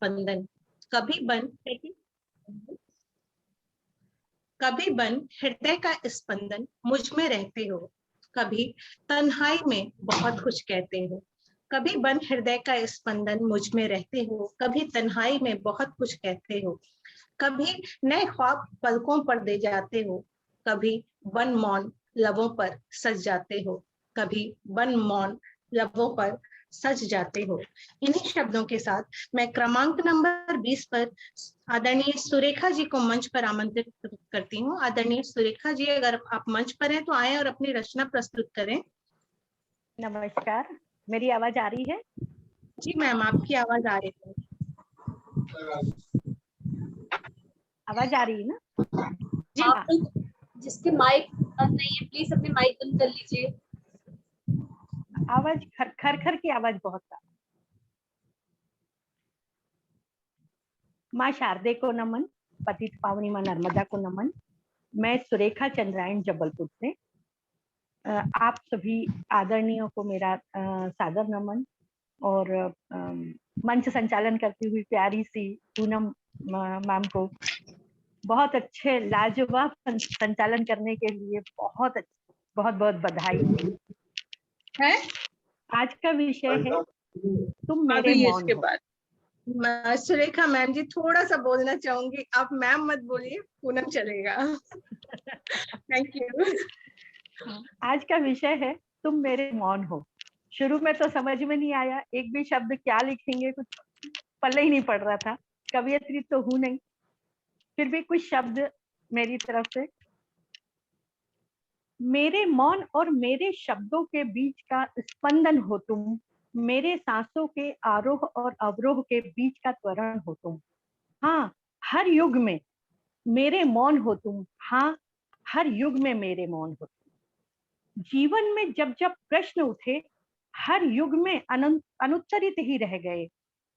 स्पंदन, कभी बन हृदय का स्पंदन मुझ में रहते हो, कभी तन्हाई में बहुत कुछ कहते हो। कभी बन हृदय का स्पंदन मुझ में रहते हो, कभी तन्हाई में बहुत कुछ कहते हो। कभी नए ख्वाब पलकों पर दे जाते हो, कभी बन मौन लबों पर सज जाते हो, कभी बन मौन लबों पर सज जाते हो। इन्हीं शब्दों के साथ मैं क्रमांक नंबर 20 पर आदरणीय सुरेखा जी को मंच पर आमंत्रित करती हूँ। आदरणीय सुरेखा जी, अगर आप मंच पर हैं तो आए और अपनी रचना प्रस्तुत करें। नमस्कार, मेरी आवाज आ रही है? जी मैम, आपकी आवाज आ रही है। आवाज आ रही है ना? जी आप जिसके माइक बंद नहीं है प्लीज अपने माइक बंद कर लीजिए। आवाज खर खर की आवाज बहुत है। माँ शारदे को नमन, पतित पावनी माँ नर्मदा को नमन। मैं सुरेखा चंद्रायन जबलपुर से। आप सभी आदरणीयों को मेरा सादर नमन और मंच संचालन करती हुई प्यारी सी पूनम मैम को बहुत अच्छे लाजवाब संचालन करने के लिए बहुत बहुत बधाई है। आज का विषय है तुम मेरे मौन इसके बाद सुरेखा मैम जी थोड़ा सा बोलना चाहूंगी। आप मैम मत बोलिए, पूनम चलेगा। Thank you. आज का विषय है तुम मेरे मौन हो। शुरू में तो समझ में नहीं आया, एक भी शब्द क्या लिखेंगे कुछ पल्ले ही नहीं पड़ रहा था। कवियत्री तो हूं नहीं, फिर भी कुछ शब्द मेरी तरफ से। मेरे मौन और मेरे शब्दों के बीच का स्पंदन हो तुम, मेरे सांसों के आरोह और अवरोह के बीच का त्वरण हो तुम। हाँ, हर युग में मेरे मौन हो तुम। हाँ, हर युग में मेरे मौन हो तुम। जीवन में जब जब प्रश्न उठे, हर युग में अनुत्तरित ही रह गए।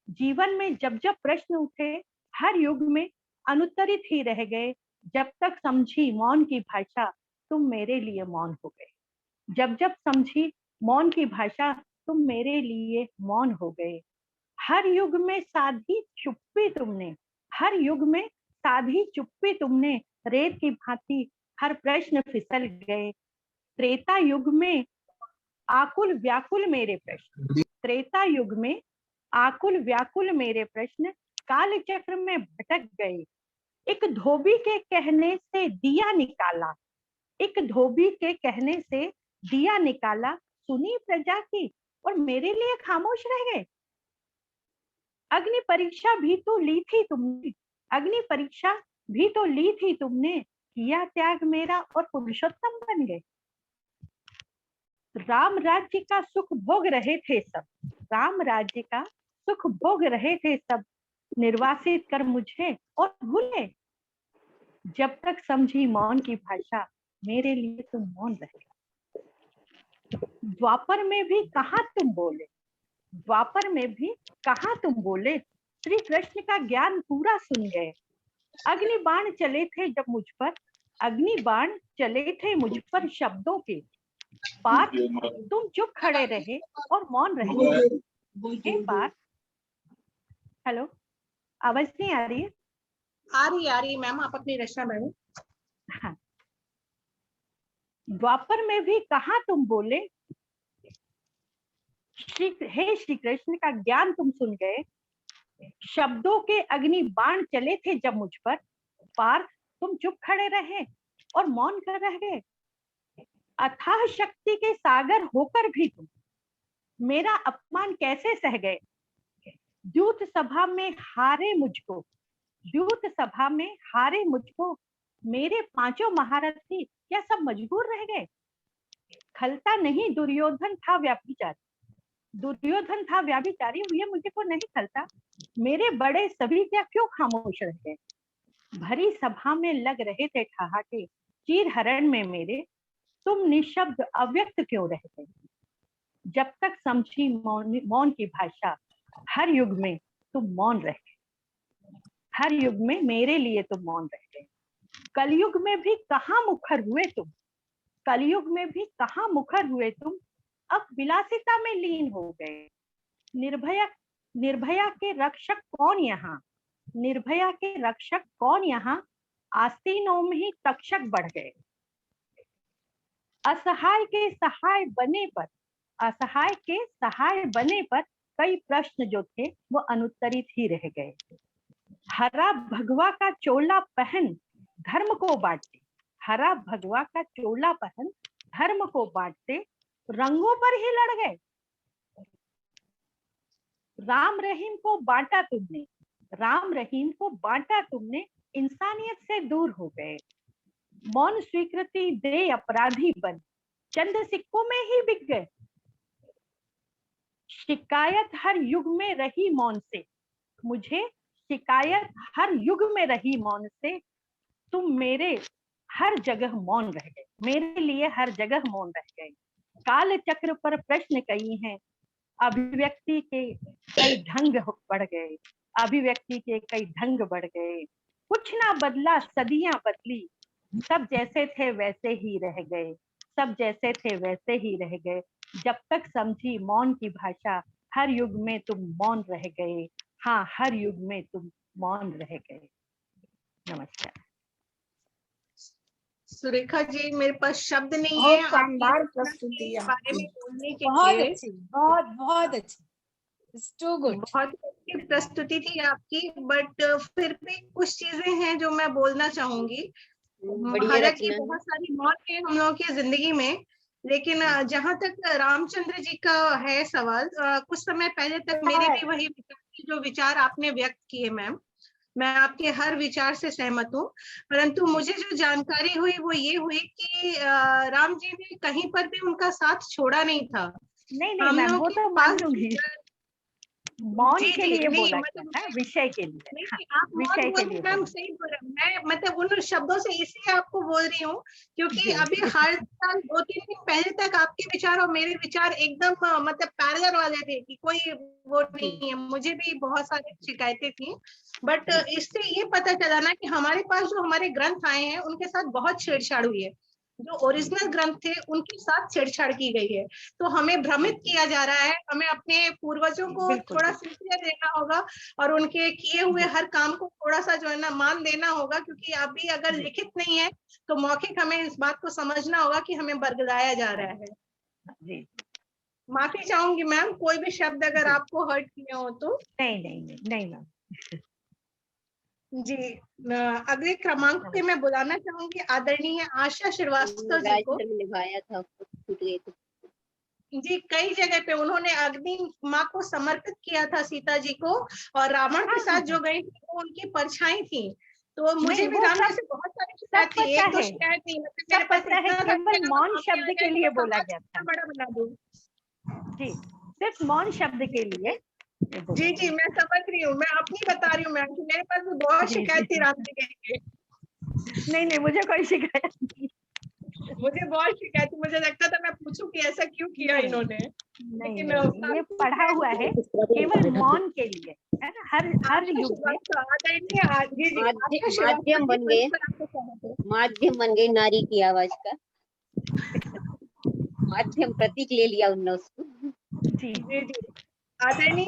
जीवन में जब जब प्रश्न उठे, हर युग में अनुत्तरित ही रह गए। जब तक समझी मौन की भाषा, तुम मेरे लिए मौन हो गए। जब जब समझी मौन की भाषा, तुम मेरे लिए मौन हो गए। हर युग में साधी चुप्पी तुमने, हर युग में साधी चुप्पी तुमने, रेत की भांति हर प्रश्न फिसल गए। त्रेता युग में आकुल व्याकुल मेरे प्रश्न, त्रेता युग में आकुल व्याकुल मेरे प्रश्न काल चक्र में भटक गए। एक धोबी के कहने से दिया निकाला, एक धोबी के कहने से दिया निकाला, सुनी प्रजा की और मेरे लिए खामोश रह गए। अग्नि परीक्षा भी तो ली थी तुमने, अग्नि परीक्षा भी तो ली थी तुमने, किया त्याग मेरा और पुरुषोत्तम बन गए। राम राज्य का सुख भोग रहे थे सब, राम राज्य का सुख भोग रहे थे सब, निर्वासित कर मुझे और भूले। जब तक समझी मौन की भाषा, मेरे लिए तुम मौन रह गए। द्वापर में भी कहाँ तुम बोले, द्वापर में भी कहाँ तुम बोले, श्री कृष्ण का ज्ञान पूरा सुन गए। अग्नि बाण चले थे जब मुझ पर, अग्नि बाण चले थे मुझ पर शब्दों के, पार तुम चुप खड़े रहे और मौन रह गए। हे पार, हेलो, आवाज नहीं आ रही है? आ रही है मैम, आप अपनी रचना बढ़ो। हाँ। द्वापर में भी कहाँ तुम बोले, हे श्री कृष्ण का ज्ञान तुम सुन गए। शब्दों के अग्नि बाण चले थे जब मुझ पर, पार तुम चुप खड़े रहे और मौन कर रह गए। अथाह शक्ति के सागर होकर भी तुम मेरा अपमान कैसे सह गए। दूत सभा में हारे मुझको, दूत सभा में हारे मुझको, मेरे पांचों महारथी क्या सब मजबूर रह गए। खलता नहीं दुर्योधन था व्याभिचारी, दुर्योधन था व्याभिचारी, ये मुझे को नहीं खलता। मेरे बड़े सभी क्या क्यों खामोश रह गए। भरी सभा में लग रहे थे ठहाके, चीर हरण में मेरे तुम निशब्द अव्यक्त क्यों रह गए। जब तक समझी मौन की भाषा, हर युग में तुम मौन रह गए। हर युग में मेरे लिए तुम मौन रह गए। कलयुग में भी कहाँ मुखर हुए तुम, कलयुग में भी कहाँ मुखर हुए तुम, अब विलासिता में लीन हो गए। निर्भया निर्भया के रक्षक कौन यहाँ, निर्भया के रक्षक कौन यहाँ, आस्तीनों में ही तक्षक बढ़ गए। असहाय के सहाय बने पर, असहाय के सहाय बने पर कई प्रश्न जो थे वो अनुत्तरित ही रह गए। हरा भगवा का चोला पहन धर्म को बांटते, हरा भगवा का चोला पहन धर्म को बांटते, रंगों पर ही लड़ गए। राम रहीम को बांटा तुमने, राम रहीम को बांटा तुमने, इंसानियत से दूर हो गए। मौन स्वीकृति दे अपराधी बन, चंद सिक्कों में ही बिक गए। शिकायत हर युग में रही मौन से, मुझे शिकायत हर युग में रही मौन से, तुम मेरे हर जगह मौन रह गए, मेरे लिए हर जगह मौन रह गए। काल चक्र पर प्रश्न कई हैं, अभिव्यक्ति के कई ढंग बढ़ गए, अभिव्यक्ति के कई ढंग बढ़ गए। कुछ ना बदला सदियां बदली, सब जैसे थे वैसे ही रह गए, सब जैसे थे वैसे ही रह गए। जब तक समझी मौन की भाषा, हर युग में तुम मौन रह गए, हाँ हर युग में तुम मौन रह गए। नमस्कार। सुरेखा जी, मेरे पास शब्द नहीं है शानदार प्रस्तुति बारे में बोलने के बहुत लिए। अच्छी, बहुत बहुत अच्छी, टू गुड। बहुत अच्छी प्रस्तुति थी आपकी, बट फिर भी कुछ चीजें हैं जो मैं बोलना चाहूंगी। हालांकि बहुत सारी मौत है हम लोगों की जिंदगी में, लेकिन जहां तक रामचंद्र जी का है सवाल, कुछ समय पहले तक मेरे भी वही विचार थे जो विचार आपने व्यक्त किए मैम। मैं आपके हर विचार से सहमत हूँ, परंतु मुझे जो जानकारी हुई वो ये हुई कि राम जी ने कहीं पर भी उनका साथ छोड़ा नहीं था। नहीं मैम, वो तो मान लूंगी, मौन के लिए बोला मतलब है, विषय के लिए। नहीं, आप विषय के लिए मैम सही बोल रहे। मैं मतलब उन शब्दों से इसलिए आपको बोल रही हूँ क्योंकि अभी हर साल 2-3 दिन पहले तक आपके विचार और मेरे विचार एकदम मतलब पैरेलल वाले थे कि कोई वो नहीं है। मुझे भी बहुत सारी शिकायतें थी, बट इससे ये पता चला ना कि हमारे पास जो हमारे ग्रंथ आए हैं उनके साथ बहुत छेड़छाड़ हुई है। जो ओरिजिनल ग्रंथ थे उनके साथ छेड़छाड़ की गई है, तो हमें भ्रमित किया जा रहा है। हमें अपने पूर्वजों को थोड़ा सिंसियर रहना होगा और उनके किए हुए हर काम को थोड़ा सा जो है ना मान देना होगा, क्योंकि अभी अगर लिखित नहीं है तो मौखिक हमें इस बात को समझना होगा कि हमें बरगलाया जा रहा है। माफी चाहूंगी मैम, कोई भी शब्द अगर आपको हर्ट किए हो तो। नहीं मैम जी, अगले क्रमांक पे मैं बुलाना चाहूंगी आदरणीय आशा श्रीवास्तव जी को। निभाया था जी, कई जगह पे उन्होंने अग्नि माँ को समर्पित किया था सीता जी को, और रावण के साथ जो गई थी वो उनकी परछाई थी। तो मुझे भी राम जी से बहुत सारी शिकायत थी, एक दो शिकायत नहीं, मतलब मेरे पास इतना था केवल मौन शब्द के लिए बोला गया था। बड़ा बना दूं जी, सिर्फ मौन शब्द के लिए। जी मैं समझ रही हूँ, मैं अपनी बता रही हूँ मैम कि मेरे पास भी बहुत शिकायत थी राम जी के। नहीं मुझे कोई शिकायत नहीं, मुझे बहुत शिकायत थी। मुझे लगता था मैं पूछूं कि ऐसा क्यों किया इन्होंने। लेकिन ये पढ़ा हुआ है केवल मौन के लिए, है ना, हर युग में माध्यम बन गए, माध्यम बन गई नारी की आवाज का माध्यम, प्रतीक ले लिया उन्होंने उसको। जी आदरणीय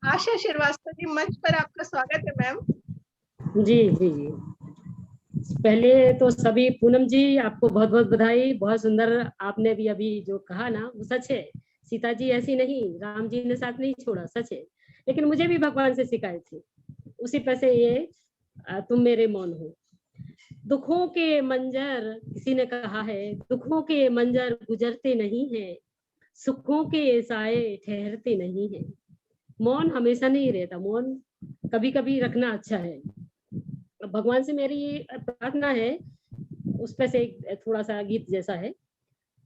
आशा श्रीवास्तव जी, मंच पर आपका स्वागत है मैम। जी जी जी, पहले तो सभी, पूनम जी आपको बहुत बहुत बधाई, बहुत सुंदर आपने भी अभी जो कहा ना वो सच है। सीता जी ऐसी नहीं, राम जी ने साथ नहीं छोड़ा, सच है। लेकिन मुझे भी भगवान से शिकायत थी, उसी पर से ये तुम मेरे मौन हो। दुखों के मंजर, किसी ने कहा है, दुखों के मंजर गुजरते नहीं है, सुखों के साए ठहरते नहीं है। मौन हमेशा नहीं रहता, मौन कभी कभी रखना अच्छा है। भगवान से मेरी प्रार्थना है, उस पर से एक थोड़ा सा गीत जैसा है।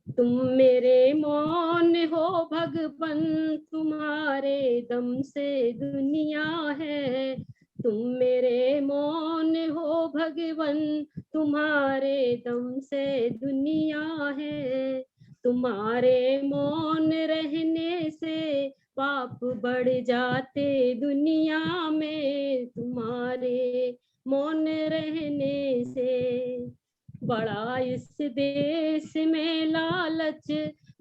तुम मेरे मौन हो भगवन, तुम्हारे दम से दुनिया है। तुम मेरे मौन हो भगवन, तुम्हारे दम से दुनिया है। तुम्हारे मौन रहने से पाप बढ़ जाते दुनिया में, तुम्हारे मौन रहने से। बड़ा इस देश में लालच,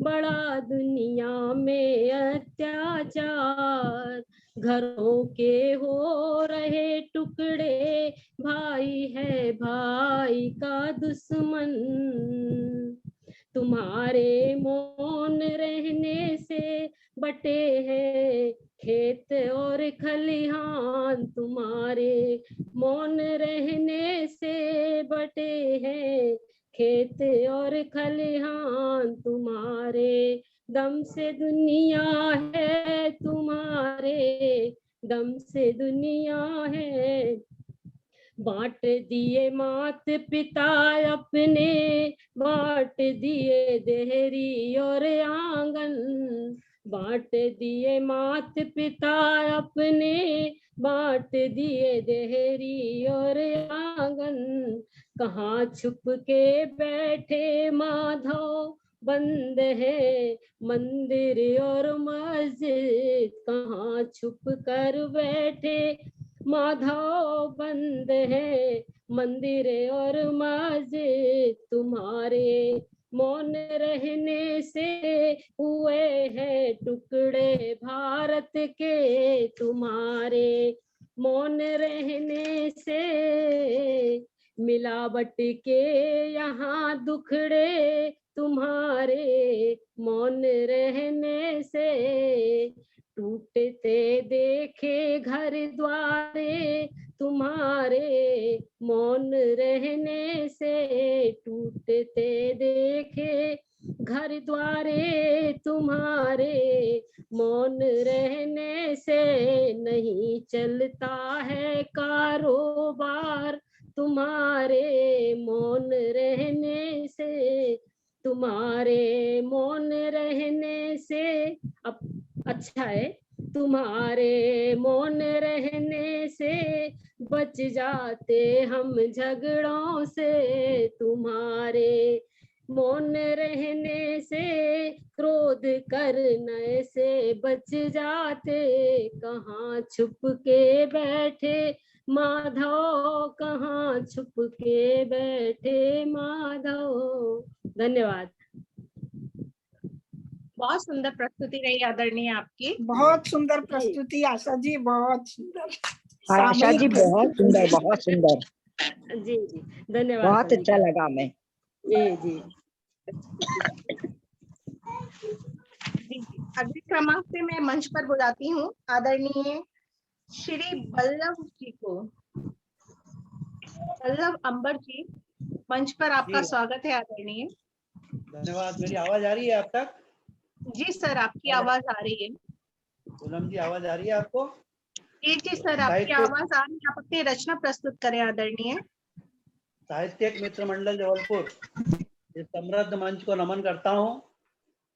बड़ा दुनिया में अत्याचार, टुकड़े, भाई है भाई का दुश्मन। तुम्हारे मौन रहने से बटे हैं खेत और खलिहान, तुम्हारे मौन रहने से बटे हैं खेत और खलिहान। तुम्हारे दम से दुनिया है, तुम्हारे दम से दुनिया है। बांट दिए मात पिता अपने, बांट दिए देहरी और आंगन। बांट दिए मात पिता अपने, बांट दिए देहरी और आंगन। कहाँ छुप के बैठे माधव, बंद है मंदिर और मस्जिद। कहाँ छुप कर बैठे माधव, बंद है मंदिर और मस्जिद। तुम्हारे मौन रहने से हुए हैं टुकड़े भारत के, तुम्हारे मौन रहने से मिलावट के यहाँ दुखड़े, तुम्हारे मौन रहने से टूटते देखे घर द्वारे, तुम्हारे मौन रहने से टूटते देखे घर द्वारे, तुम्हारे मौन रहने से नहीं चलता है कारोबार, तुम्हारे मौन रहने से। तुम्हारे मौन रहने से अब अच्छा है, तुम्हारे मौन रहने से बच जाते हम झगड़ों से, तुम्हारे मौन रहने से क्रोध करने से बच जाते। कहाँ छुप के बैठे माधव, कहाँ छुप के बैठे माधव। धन्यवाद। बहुत सुंदर प्रस्तुति रही आदरणीय आपकी। बहुत सुंदर प्रस्तुति आशा जी, बहुत सुंदर। आशा जी बहुत सुंदर, बहुत सुंदर। जी जी धन्यवाद। बहुत अच्छा लगा मैं। जी जी अगले क्रमांक पे मैं मंच पर बुलाती हूँ आदरणीय श्री बल्लभ जी को। बल्लभ अंबर जी, मंच पर आपका स्वागत है आदरणीय। धन्यवाद। मेरी आवाज आ रही है आप तक? जी सर, आपकी आवाज आ रही है। पूनम जी आवाज आ रही है आपको? जी सर, आपकी आवाज आ रही है। आप अपनी रचना प्रस्तुत करें आदरणीय। साहित्यिक मित्र मंडल जबलपुर, इस समृद्ध मंच को नमन करता हूं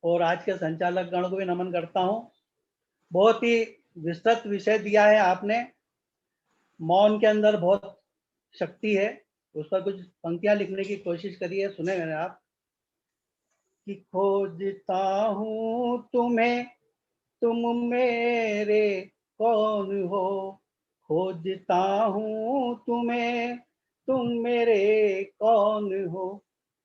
और आज के संचालक गण को भी नमन करता हूं। बहुत ही विस्तृत विषय दिया है आपने। मौन के अंदर बहुत शक्ति है, उस पर कुछ पंक्तियां लिखने की कोशिश करी है, सुने मैंने आप। कि खोजता हूं तुम्हें, तुम मेरे कौन हो, खोजता हूं तुम्हें, तुम मेरे कौन हो,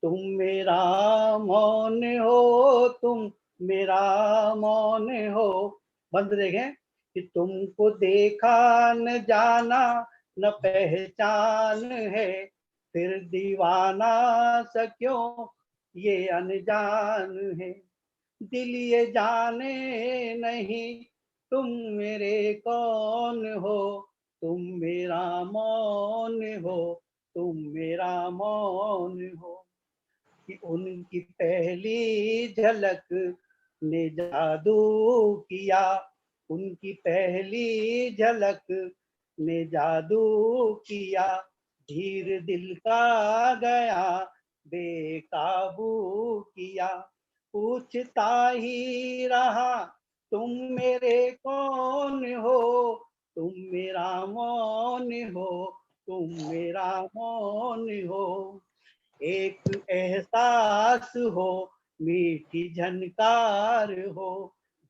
तुम मेरा मौन हो, तुम मेरा मौन हो। बंद देखें कि तुमको देखा न जाना न पहचान है, फिर दीवाना सा क्यों ये अनजान है। दिल ये जाने नहीं तुम मेरे कौन हो, तुम मेरा मौन हो, तुम मेरा मौन हो। कि उनकी पहली झलक ने जादू किया, उनकी पहली झलक ने जादू किया, धीर दिल का गया बेकाबू किया। पूछता ही रहा तुम मेरे कौन हो, तुम मेरा मौन हो, तुम मेरा मौन हो। एक एहसास हो, मीठी झनकार हो,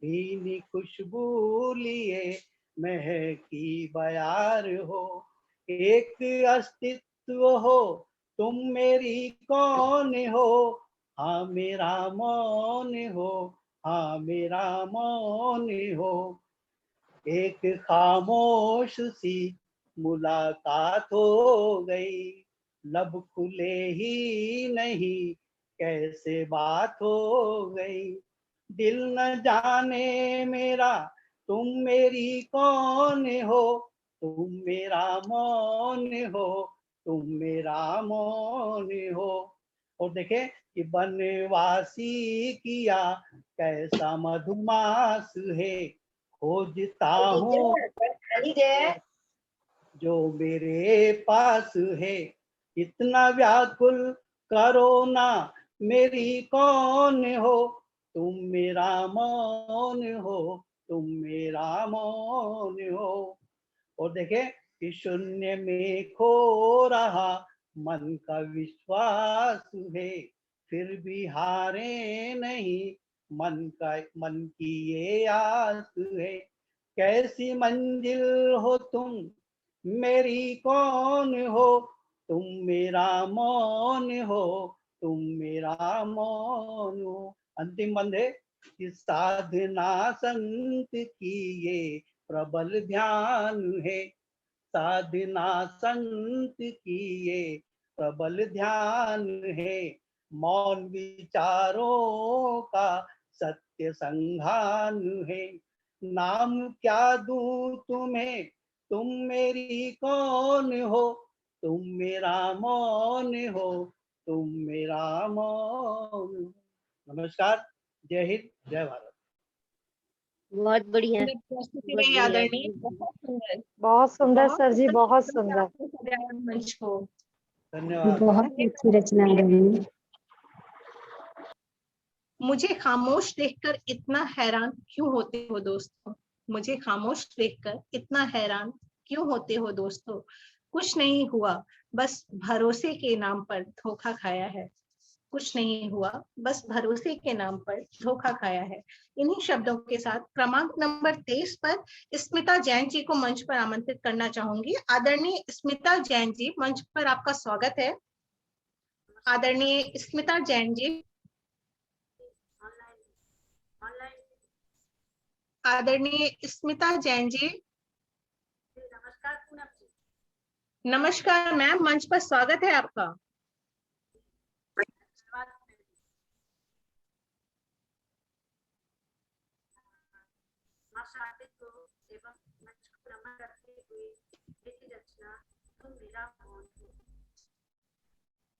भीनी खुशबू लिए महकी बयार हो। एक अस्तित्व हो, तुम मेरी कौन हो, हाँ मेरा मौन हो, हाँ मेरा मौन हो। एक खामोश सी मुलाकात हो गई, लब खुले ही नहीं कैसे बात हो गई। दिल न जाने मेरा तुम मेरी कौन हो, तुम मेरा मौन हो, तुम मेरा मौन हो। और देखे कि बनवासी किया कैसा मधुमास है, खोजता हूँ जो मेरे पास है। इतना व्याकुल करो ना, मेरी कौन हो, तुम मेरा मौन हो, तुम मेरा मौन हो। और देखे कि शून्य में खो रहा मन का विश्वास है, फिर भी हारे नहीं मन की ये आस है। कैसी मंजिल हो तुम, मेरी कौन हो, तुम मेरा मौन हो, तुम मेरा मौन हो। अंतिम बंद है कि साधना संत की ये प्रबल ध्यान है, साधना संत की ये प्रबल ध्यान है। मौन विचारों का सत्य संधान है। नाम क्या दूं तुम्हें, तुम मेरी कौन हो, तुम मेरा मौन हो, तुम मेरा मौन हो। नमस्कार, जय हिंद, जय भारत। बहुत बढ़िया, प्रस्तुति बहुत रही बढ़िया। आदरणीय, बहुत सुंदर, बहुत सुंदर बहुत सर जी, सुंदर बहुत शब्दों से सुंदर। आपने सजाया मंच को। धन्यवाद। बहुत अच्छी रचना रही। मुझे खामोश देखकर इतना हैरान क्यों होते हो दोस्तों, मुझे खामोश देखकर इतना हैरान क्यों होते हो दोस्तों। कुछ नहीं हुआ, बस भरोसे के नाम पर धोखा खाया है। कुछ नहीं हुआ, बस भरोसे के नाम पर धोखा खाया है। इन्हीं शब्दों के साथ क्रमांक नंबर 23 पर स्मिता जैन जी को मंच पर आमंत्रित करना चाहूंगी। आदरणीय स्मिता जैन जी, मंच पर आपका स्वागत है। आदरणीय स्मिता जैन जी, आदरणीय स्मिता जैन जी, नमस्कार पूनम जी। नमस्कार मैम, मंच पर स्वागत है आपका। मां शादी को एवं मंच को नमन करते हुए मेरी रचना तुम मेरा मौन हो।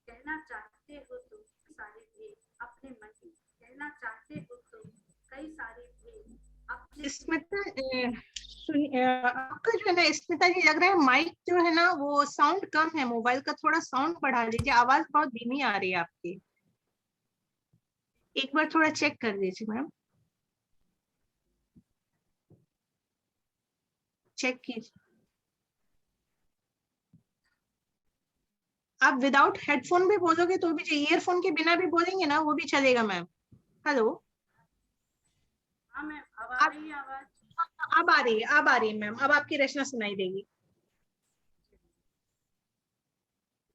कहना चाहते हो तुम सारे भेद अपने मन की, कहना चाहते हो तुम कई सारे भेद अपने। स्मिता आपका जो है ना स्मिता जी, लग रहा है माइक जो है ना वो साउंड कम है, मोबाइल का थोड़ा साउंड बढ़ा लीजिए, आवाज बहुत धीमी आ रही है आपकी। एक बार थोड़ा चेक कर लीजिए मैम, चेक कीजिए। आप विदाउट हेडफोन भी बोलोगे तो भी, ईयरफोन के बिना भी बोलेंगे ना वो भी चलेगा मैम। हेलो, हाँ मैम, अब आ रही है आवाज? अब आ रही है, अब आ रही है मैम, अब आपकी रचना सुनाई देगी।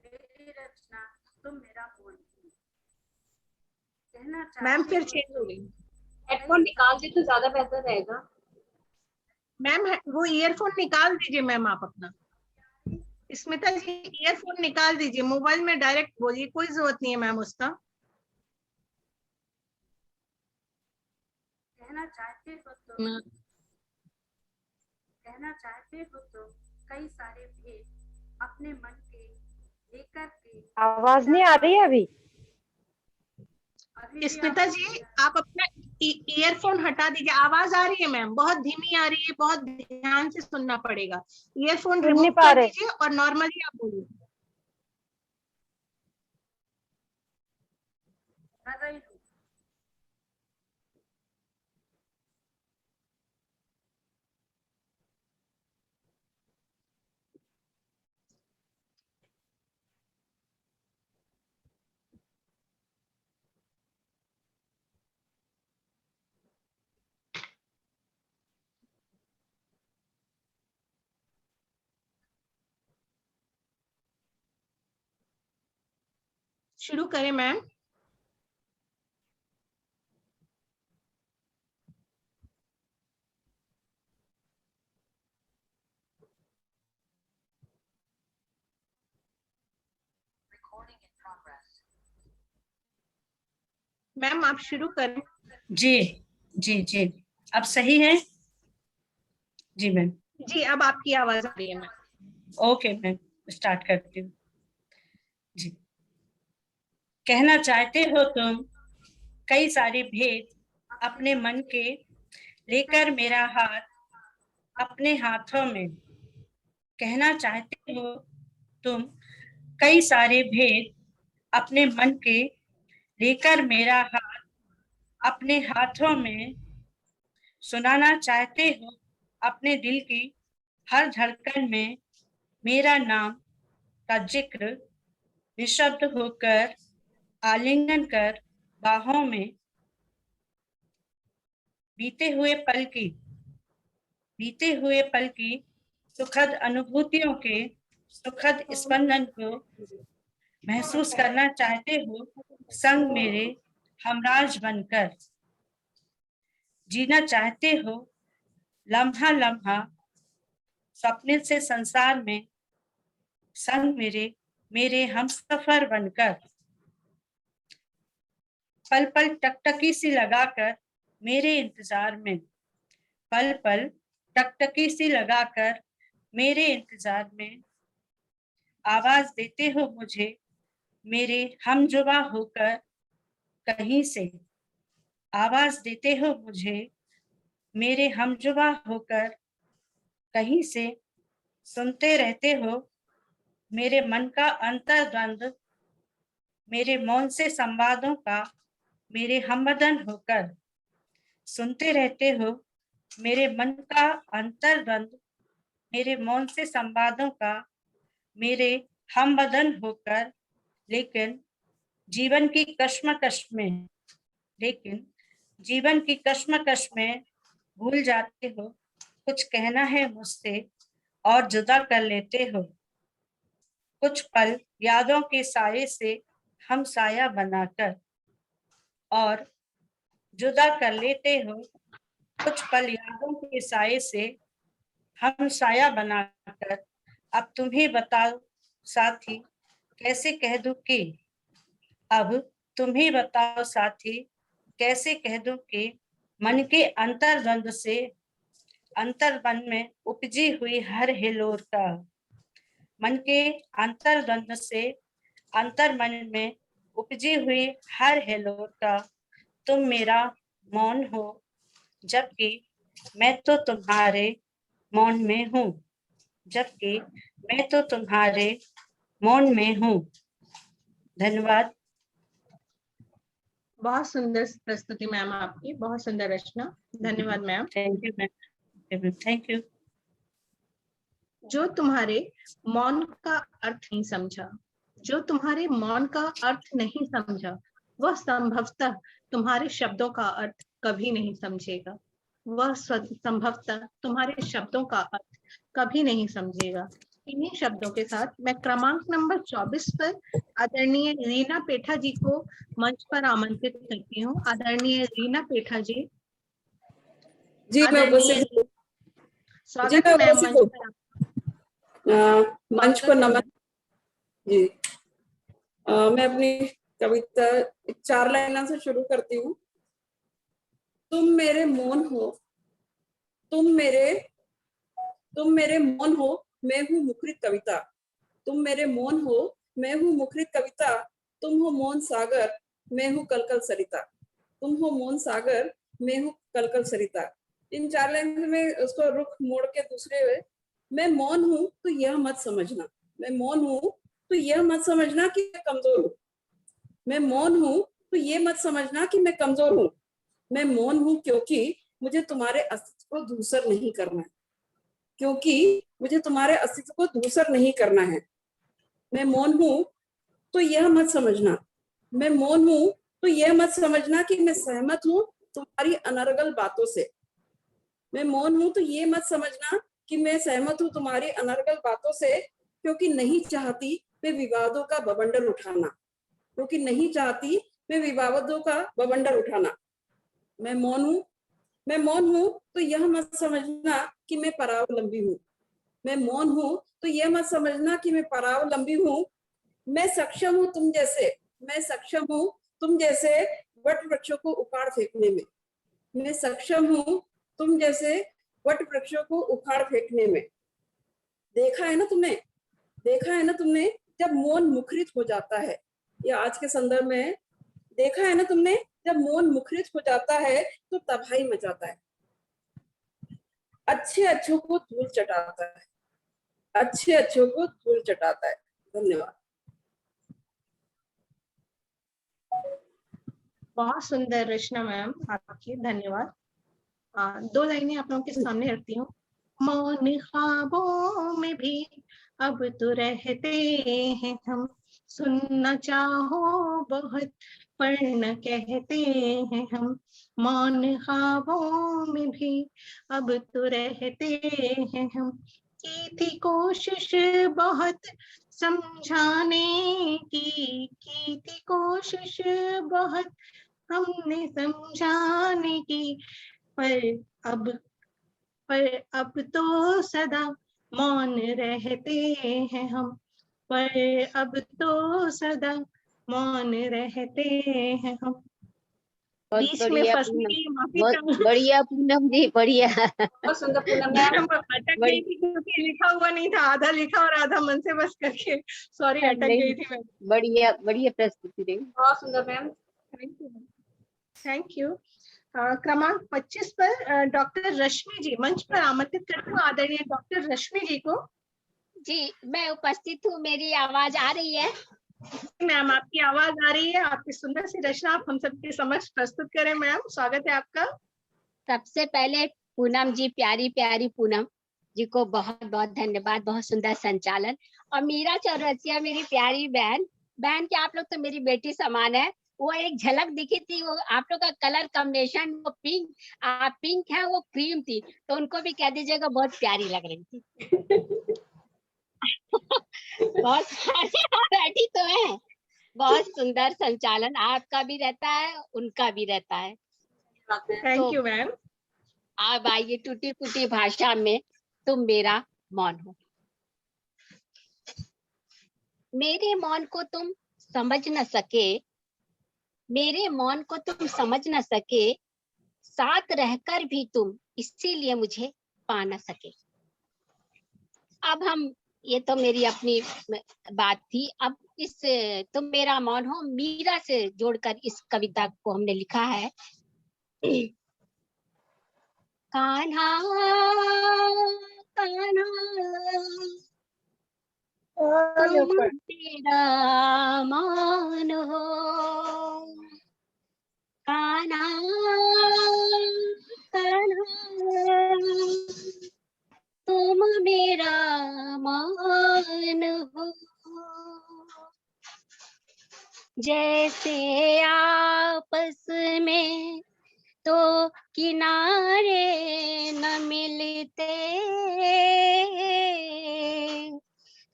मेरी रचना तुम मेरा मौन हो। कहना मैम चाहते फिर हो चेंज हो गई हेडफोन निकाल दे तो ज्यादा बेहतर रहेगा। मैम, वो ईयरफोन निकाल दीजिए मैम आप अपना। स्मिता जी ईयरफोन निकाल दीजिए, मोबाइल में डायरेक्ट बोलिए, कोई जरूरत नहीं है मैम उसका। कहना चाहते हो तुम, कहना चाहते हो तुम कई सारे भेद अपने मन के लेकर के। आवाज नहीं आ रही है अभी? अभी भी स्मिता आवाज जी नहीं आ रही। आप अपना ईयरफोन हटा दीजिए, आवाज आ रही है मैम, बहुत धीमी आ रही है, बहुत ध्यान से सुनना पड़ेगा। ईयरफोन सुन रिमूव नहीं पा कर रहे। दीजिए और नॉर्मली आप बोलिए। कर रही हूँ। शुरू करें मैम। मैम आप शुरू करें। जी जी जी, अब सही है जी मैम। जी अब आपकी आवाज आ रही है मैम। ओके मैम, स्टार्ट करती हूँ जी। कहना चाहते हो तुम कई सारे भेद अपने मन के, लेकर मेरा हाथ अपने हाथों में। कहना चाहते हो तुम कई सारे भेद अपने मन के, लेकर मेरा हाथ अपने हाथों में। सुनाना चाहते हो अपने दिल की हर धड़कन में मेरा नाम का जिक्र, निशब्द होकर आलिंगन कर बाहों में। बीते हुए पल की सुखद अनुभूतियों के सुखद स्पंदन को महसूस करना चाहते हो संग मेरे हमराज बनकर। जीना चाहते हो लम्हा लम्हा सपने से संसार में संग मेरे हम सफर बनकर। पल पल टकटकी सी लगाकर मेरे इंतजार में, पल पल टकटकी सी लगाकर मेरे इंतजार में। आवाज देते हो मुझे मेरे हमजुबा होकर कहीं से। आवाज देते हो मुझे मेरे हमजुबा होकर कहीं से। सुनते रहते हो मेरे मन का अंतर्द्वंद, मेरे मौन से संवादों का मेरे हमबदन होकर। सुनते रहते हो मेरे मन का अंतर्द्वंद, मेरे मौन से संवादों का मेरे हमबदन होकर। लेकिन जीवन की कश्मकश में, लेकिन जीवन की कश्मकश में भूल जाते हो कुछ कहना है मुझसे और जुदा कर लेते हो। कुछ पल यादों के साये से हम साया बनाकर और जुदा कर लेते हो। कुछ पल यादों के साये से हम साया बनाकर। अब तुम ही बताओ साथी कैसे कह दूं कि, अब तुम ही बताओ साथी कैसे कह दूं कि मन के अंतर्द्वंद से अंतर्मन में उपजी हुई हर हिलोर का। मन के अंतर्द्वंद से अंतर्मन में उपजी हुई हर हिलोर का तुम मेरा मौन हो, जबकि मैं तो तुम्हारे मौन में हूँ, जबकि मैं तो तुम्हारे मौन में हूँ। धन्यवाद। बहुत सुंदर प्रस्तुति मैम आपकी, बहुत सुंदर रचना। धन्यवाद ma'am. Thank you ma'am, thank you. जो तुम्हारे मौन का अर्थ नहीं समझा, जो तुम्हारे मौन का अर्थ नहीं समझा, वह संभवतः तुम्हारे शब्दों का अर्थ कभी नहीं समझेगा। वह संभवतः तुम्हारे शब्दों का अर्थ कभी नहीं समझेगा। इन्हीं शब्दों के साथ मैं क्रमांक नंबर 24 पर आदरणीय रीना पेठा जी को मंच पर आमंत्रित करती हूँ। आदरणीय रीना पेठा जी। जी मैं उपस्थित, स्वागत है मैम मंच पर। मंच पर नमन जी। मैं अपनी कविता 4 लाइनों से शुरू करती हूँ। तुम मेरे मौन हो, तुम मेरे मौन हो, मैं हूँ मुखरित कविता। तुम मेरे मौन हो, मैं हूँ मुखरित कविता। तुम हो मौन सागर, मैं हूँ कलकल सरिता। तुम हो मौन सागर, मैं हूँ कलकल सरिता। इन 4 लाइन में उसको रुख मोड़ के दूसरे हुए, मैं मौन हूं तो यह मत समझना, मैं मौन हूं तो यह मत समझना कि मैं कमजोर हूं। मैं मौन हूं तो ये मत समझना कि मैं कमजोर हूं। मैं मौन हूं क्योंकि मुझे तुम्हारे अस्तित्व को धूसर नहीं करना है, क्योंकि मुझे तुम्हारे अस्तित्व को धूसर नहीं करना है। मैं मौन हूं तो यह मत समझना, मैं मौन हूं तो यह मत समझना कि मैं सहमत हूं तुम्हारी अनर्गल बातों से। मैं मौन हूं तो ये मत समझना कि मैं सहमत हूं तुम्हारी अनर्गल बातों से, क्योंकि नहीं चाहती मैं विवादों का बवंडर उठाना, क्योंकि नहीं चाहती मैं विवादों का बवंडर उठाना। मैं मौन हूं तो यह मत समझना कि मैं परावलंबी हूँ। मैं मौन हूं तो यह मत समझना कि मैं परावलंबी हूँ। मैं सक्षम हूँ तुम जैसे, मैं सक्षम हूँ तुम जैसे वट वृक्षों को उखाड़ फेंकने में। मैं सक्षम हूँ तुम जैसे वट वृक्षों को उखाड़ फेंकने में। देखा है ना तुमने, देखा है ना तुमने जब मौन मुखरित हो जाता है। ये आज के संदर्भ में है। देखा है ना तुमने जब मौन मुखरित हो जाता है तो तबाही मचाता है। अच्छे अच्छों को धूल चटाता है, अच्छे अच्छों को धूल चटाता है। धन्यवाद। बहुत सुंदर रचना मैम आपकी, धन्यवाद। 2 लाइनें आप लोगों के सामने रखती हूँ। मौन ख्वाबों में भी अब तो रहते हैं हम, सुनना चाहो बहुत पर न कहते हैं हम। मौन ख्वाबों में भी अब तो रहते हैं हम, की थी कोशिश बहुत समझाने की थी कोशिश बहुत हमने समझाने की, पर अब तो सदा मौन रहते हैं हम, पर अब तो सदा मौन रहते हैं हम। बहुत बीच में बढ़िया फंसने पूनम, के लिए माफी बहुत चाहूँ। बढ़िया पूनम जी, बढ़िया। बहुत सुंदर पूनम मैम मैम। अटक गई थी क्योंकि लिखा हुआ नहीं था, आधा लिखा और आधा मन से बस करके, सॉरी अटक नहीं, गई थी मैम। बढ़िया बढ़िया प्रस्तुति रही। बहुत सुंदर मैम। Thank you. क्रमांक 25 पर डॉक्टर रश्मि जी मंच पर आमंत्रित करती हूँ, आदरणीय डॉक्टर रश्मि जी को। जी मैं उपस्थित हूँ, मेरी आवाज आ रही है? मैम आपकी आवाज आ रही है, आपकी सुंदर सी रचना आप हम सबके समक्ष प्रस्तुत करें मैम, स्वागत है आपका। सबसे पहले पूनम जी, प्यारी प्यारी पूनम जी को बहुत बहुत धन्यवाद, बहुत सुंदर संचालन। और मीरा चौरसिया मेरी प्यारी बहन, बहन के आप लोग तो मेरी बेटी समान है। वो एक झलक दिखी थी, वो आप लोग का कलर कॉम्बिनेशन वो पिंक है, वो क्रीम थी, तो उनको भी कह दीजिएगा बहुत प्यारी लग रही थी। बहुत सारी तो है, बहुत सुंदर संचालन आपका भी रहता है, उनका भी रहता है। Thank you ma'am. अब आइए टूटी फूटी भाषा में तुम मेरा मौन हो। मेरे मौन को तुम समझ न सके, मेरे मौन को तुम समझ न सके, साथ रहकर भी तुम इसीलिए मुझे पा न सके। अब हम, ये तो मेरी अपनी बात थी। अब इस तुम मेरा मौन हो मीरा से जोड़कर इस कविता को हमने लिखा है। कान्हा कान्हा तुम मेरा मौन हो, कान्हा कान्हा तुम मेरा मौन हो। जैसे आपस में तो किनारे न मिलते,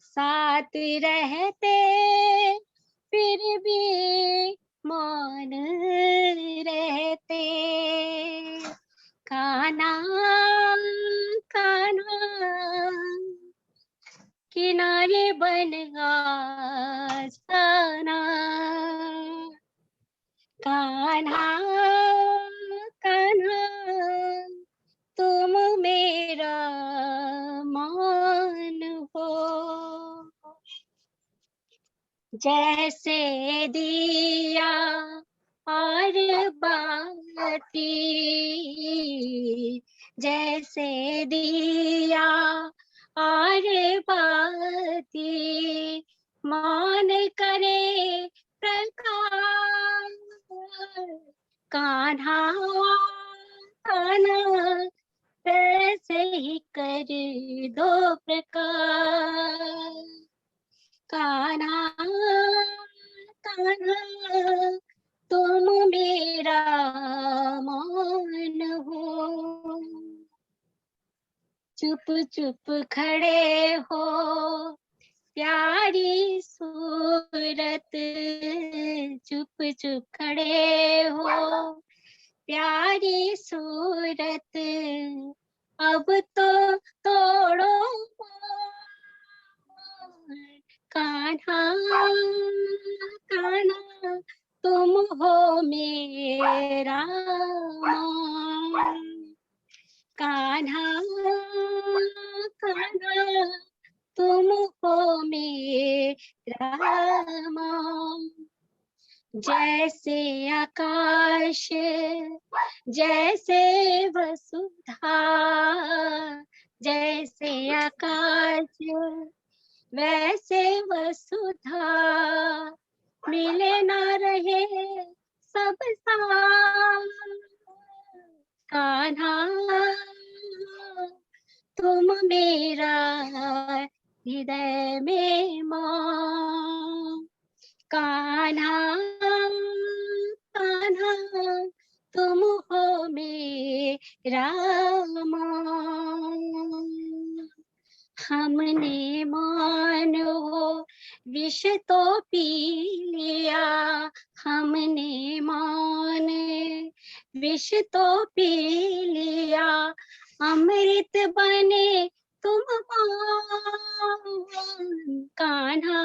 साथ रहते फिर भी मौन रहते। कान्हा कान्हा किनारे बन आज आना, कान्हा कान्हा तुम मेरा मौन हो। जैसे दिया और बाती, जैसे दिया और बाती, मौन करे प्रकाश, कान्हा कान्हा ऐसे ही कर दो प्रकाश। कान्हा कान्हा तुम मेरा मौन हो। चुप चुप खड़े हो प्यारी सूरत, चुप चुप खड़े हो प्यारी सूरत, अब तो तोड़ो कान्हा कान्हा तुम हो मेरा मौन। कान्हा कान्हा तुम हो मेरा मौन। जैसे आकाश जैसे वसुधा, जैसे आकाश वैसे वसुधा, मिले ना रहे सब साथ। कान्हा तुम मेरा हृदय में मौन। कान्हा कान्हा तुम हो मेरा मौन। हमने मौन हो विष तो पी लिया, हमने मौन विष तो पी लिया, अमृत बने तुम मौन। कान्हा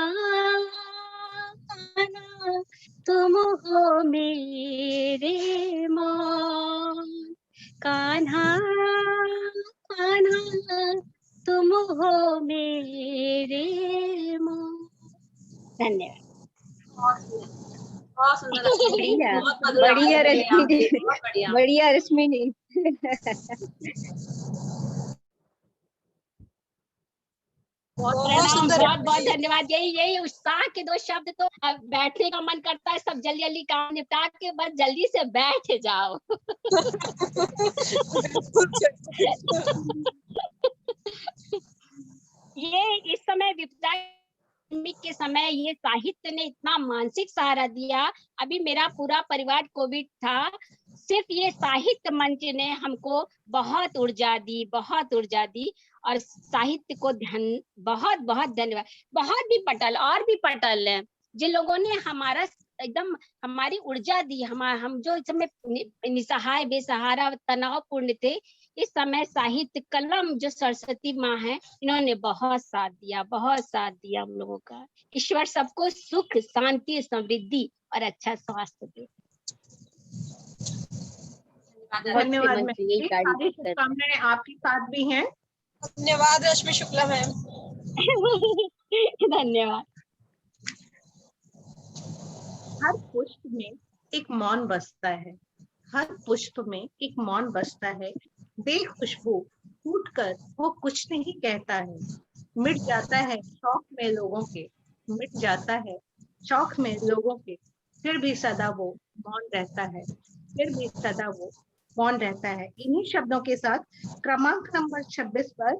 कान्हा तुम हो मेरे मौन। कान्हा कान्हा तुम हो मेरे मौन। धन्यवाद। बहुत सुंदर रश्मि जी, बढ़िया बहुत मधुर बढ़िया आवाज है रश्मि जी, आपकी, बहुत बढ़िया। बढ़िया रश्मि जी। प्रणाम, बहुत बहुत धन्यवाद। यही उत्साह के दो शब्द तो अब बैठने का मन करता है, सब जल्दी जल्दी काम निपटा के बस जल्दी से बैठ जाओ। ये इस समय विपदा के समय ये साहित्य ने इतना मानसिक सहारा दिया। अभी मेरा पूरा परिवार कोविड था, सिर्फ ये साहित्य मंच ने हमको बहुत ऊर्जा दी, बहुत ऊर्जा दी। और साहित्य को बहुत बहुत धन्यवाद। बहुत भी पटल और भी पटल हैं जिन लोगों ने हमारा एकदम हमारी ऊर्जा दी। हम जो इस समय निसहाय बेसहारा तनावपूर्ण थे, इस समय साहित्य कलम जो सरस्वती माँ है, इन्होंने बहुत साथ दिया, बहुत साथ दिया हम लोगों का। ईश्वर सबको सुख शांति समृद्धि और अच्छा स्वास्थ्य दे। धन्यवाद मैम यही जी, सारी शुभकामनाएं आपके साथ भी हैं। धन्यवाद रश्मि शुक्ला मैम। धन्यवाद। हर पुष्प में एक मौन बसता है, हर पुष्प में एक मौन बसता है। बेखुशबू टूट कर वो कुछ नहीं कहता है। मिट जाता है शौक में लोगों के, मिट जाता है शौक में लोगों के, फिर भी सदा वो मौन रहता है, फिर भी सदा वो मौन रहता है। इन्हीं शब्दों के साथ क्रमांक नंबर 26 पर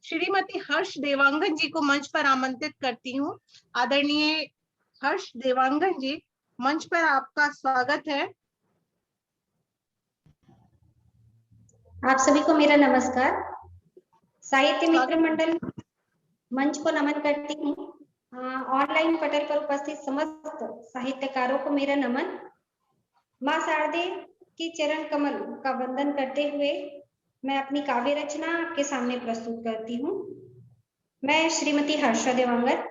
श्रीमती हर्ष देवांगन जी को मंच पर आमंत्रित करती हूँ। आदरणीय हर्ष देवांगन जी, मंच पर आपका स्वागत है। आप सभी को मेरा नमस्कार। साहित्य मित्र मंडल मंच को नमन करती हूँ। ऑनलाइन पटल पर उपस्थित समस्त साहित्यकारों को मेरा नमन। माँ शारदे की चरण कमल का वंदन करते हुए मैं अपनी काव्य रचना आपके सामने प्रस्तुत करती हूँ। मैं श्रीमती हर्षा देवांगन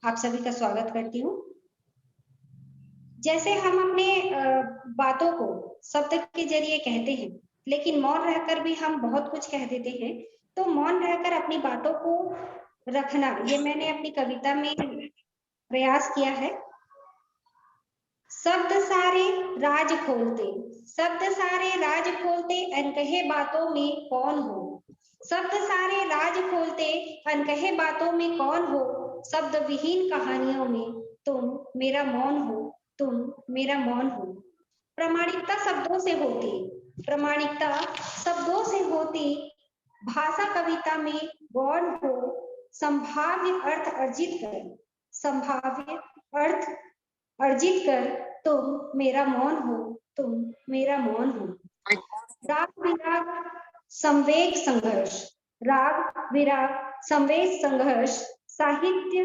आप सभी का स्वागत करती हूँ। जैसे हम अपने बातों को शब्द के जरिए कहते हैं, लेकिन मौन रहकर भी हम बहुत कुछ कह देते हैं, तो मौन रहकर अपनी बातों को रखना, ये मैंने अपनी कविता में प्रयास किया है। शब्द सारे राज खोलते, शब्द सारे राज खोलते, अनकहे बातों में कौन हो। शब्द सारे राज खोलते, अनकहे बातों में कौन हो। शब्द विहीन कहानियों में तुम मेरा मौन हो, तुम मेरा मौन हो। प्रामाणिकता शब्दों से होती, प्रामाणिकता शब्दों से होती, भाषा कविता में गौण हो। संभाव्य अर्थ अर्जित कर, संभाव्य अर्थ अर्जित कर, तुम मेरा मौन हो, तुम मेरा मौन हो। राग विराग संवेग संघर्ष, राग विराग संवेग संघर्ष, साहित्य